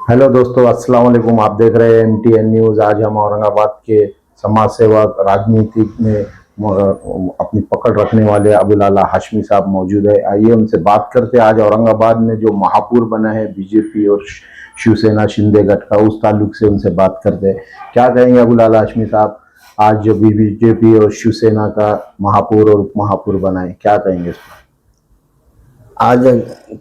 Hello दोस्तों, अस्सलाम वालेकुम। आप देख रहे हैं MTN न्यूज़। आज हम औरंगाबाद के समाज सेवक, राजनीति में अपनी पकड़ रखने वाले अबुल आला हाशमी साहब मौजूद है। आइए उनसे बात करते हैं। आज औरंगाबाद में जो महापुर बना है बीजेपी और शिवसेना शिंदे गठ का, उस ताल्लुक से उनसे बात करते हैं। क्या कहेंगे अबुल आला हाशमी साहब, आज जो बीजेपी और शिवसेना का महापुर और उप महापुर बना है, क्या कहेंगे इस पर? आज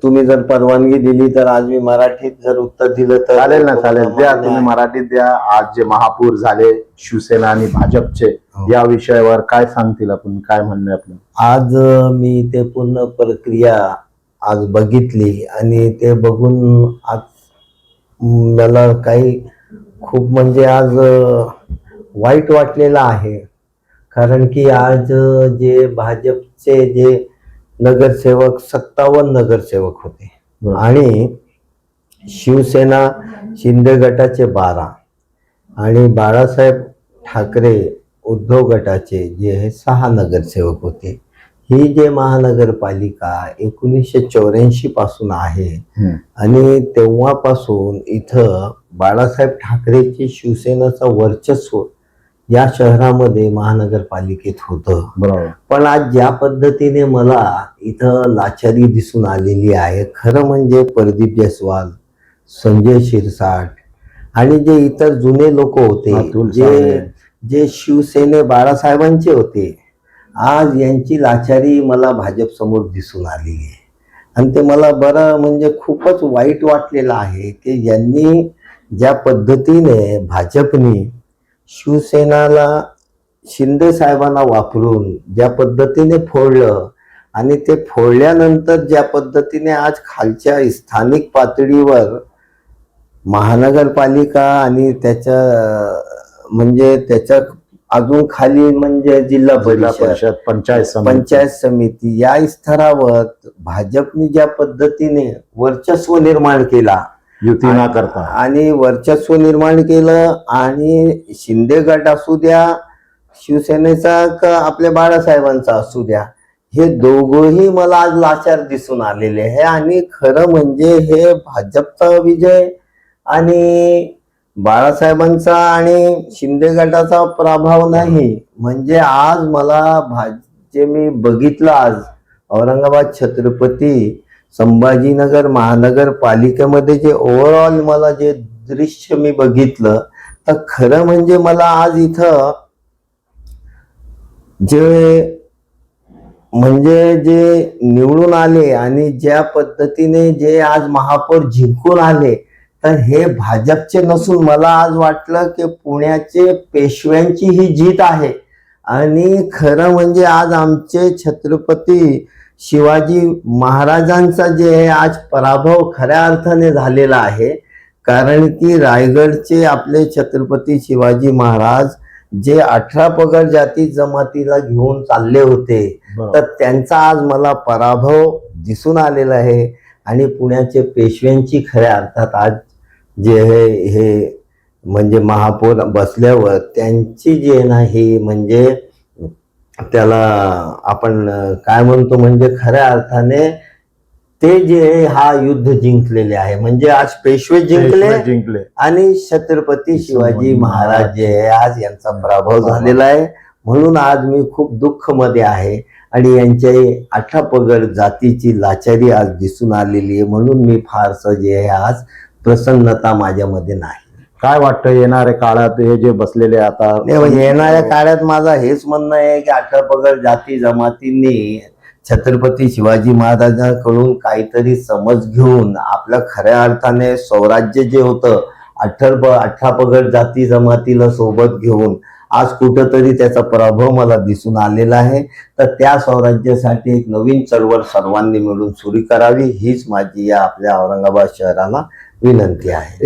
तुम्ही जर परवानगी दिली तर आज मी मराठीत जर उत्तर दिलं तर चालेल ना, चालेल, द्या तुम्ही मराठीत द्या। आज जे महापूर झाले शिवसेना आणि भाजपचे, या विषयावर काय सांगतील आपण, काय म्हणणं आहे आपलं? आज मी ते पूर्ण प्रक्रिया आज बघितली आणि ते बघून आज मला काही खूप म्हणजे आज वाईट वाटलेलं आहे। कारण की आज जे भाजपचे जे नगरसेवक 57 नगरसेवक होते आणि शिवसेना शिंदे गटाचे 12 आणि बाळासाहेब ठाकरे उद्धव गटाचे जे हे 6 नगरसेवक होते। ही जे महानगरपालिका 1984 पासून आहे आणि तेव्हापासून इथं बाळासाहेब ठाकरेची शिवसेनेचं वर्चस्व या शहरामध्ये महानगरपालिकेत होतं। बरोबर। पण आज ज्या पद्धतीने मला इथं लाचारी दिसून आलेली आहे, खरं म्हणजे प्रदीप जयस्वाल, संजय शिरसाट आणि जे इतर जुने लोक होते, जे शिवसेने बाळासाहेबांचे होते, आज यांची लाचारी मला भाजप समोर दिसून आली आहे। आणि ते मला बरं म्हणजे खूपच वाईट वाटलेलं आहे की यांनी ज्या पद्धतीने भाजपनी शिवसेनाला शिंदे साहेबांना वापरून ज्या पद्धतीने फोडलं आणि ते फोडल्यानंतर ज्या पद्धतीने आज खालच्या स्थानिक पातळीवर महानगरपालिका आणि त्याच्या म्हणजे त्याच्या अजून खाली म्हणजे जिल्हा परिषद, पंचायत समिती या स्तरावर भाजपने ज्या पद्धतीने वर्चस्व निर्माण केला, युती न करता आणि वर्चस्व निर्माण केलं, आणि शिंदे गट असू द्या, शिवसेनेचा का आपल्या बाळासाहेबांचा असू द्या, हे दोघंही मला आज लाचार दिसून आलेले आहे। आणि खरं म्हणजे हे भाजपचा विजय आणि बाळासाहेबांचा आणि शिंदे गटाचा प्रभाव नाही। म्हणजे आज मला जे मी बघितलं आज औरंगाबाद छत्रपती संभाजीनगर महानगरपालिकेमध्ये जे ओव्हरऑल मला जे दृश्य मी बघितलं, तर खरं म्हणजे मला आज इथं जे म्हणजे जे निवडून आले आणि ज्या पद्धतीने जे आज महापौर जिंकून आले, तर हे भाजपचे नसून मला आज वाटलं की पुण्याचे पेशव्यांची ही जीत आहे। आणि खरं म्हणजे आज आमचे छत्रपती शिवाजी महाराजांचा जे आज पराभव खऱ्या अर्थाने झालेला आहे। कारण की रायगडचे आपले छत्रपती शिवाजी महाराज जे 18 पगड जाती जमातीला घेऊन चालले होते, तर त्यांचा आज मला पराभव दिसून आलेला आहे। आणि पुण्याचे पेशव्यांची खऱ्या अर्थात आज जे हे म्हणजे महापौर बसल्यावर त्यांची जे नाही म्हणजे त्याला आपण काय म्हणतो म्हणजे खऱ्या अर्थाने ते जे हा युद्ध जिंकलेले आहे। म्हणजे आज पेशवे जिंकले आणि छत्रपती शिवाजी महाराज जे आज यांचा पराभव झालेला आहे। म्हणून आज मी खूप दुःख मध्ये आहे आणि यांच्या 18 पगड जातीची लाचारी आज दिसून आलेली आहे। म्हणून मी फारसं जे आहे आज प्रसन्नता माझ्यामध्ये नाही। काय वाटतं येणाऱ्या काळात हे जे बसलेले आता येणाऱ्या काळात माझा हेच म्हणणं आहे की 18 पगड जाती जमातींनी छत्रपती शिवाजी महाराजांकडून काहीतरी समज घेऊन आपल्या खऱ्या अर्थाने स्वराज्य जे होतं 18 पगड जाती जमातीला सोबत घेऊन आज कुठंतरी त्याचा प्रभाव मला दिसून आलेला आहे। तर त्या स्वराज्यासाठी एक नवीन चळवळ सर्वांनी मिळून सुरू करावी, हीच माझी या आपल्या औरंगाबाद शहराला विनंती आहे।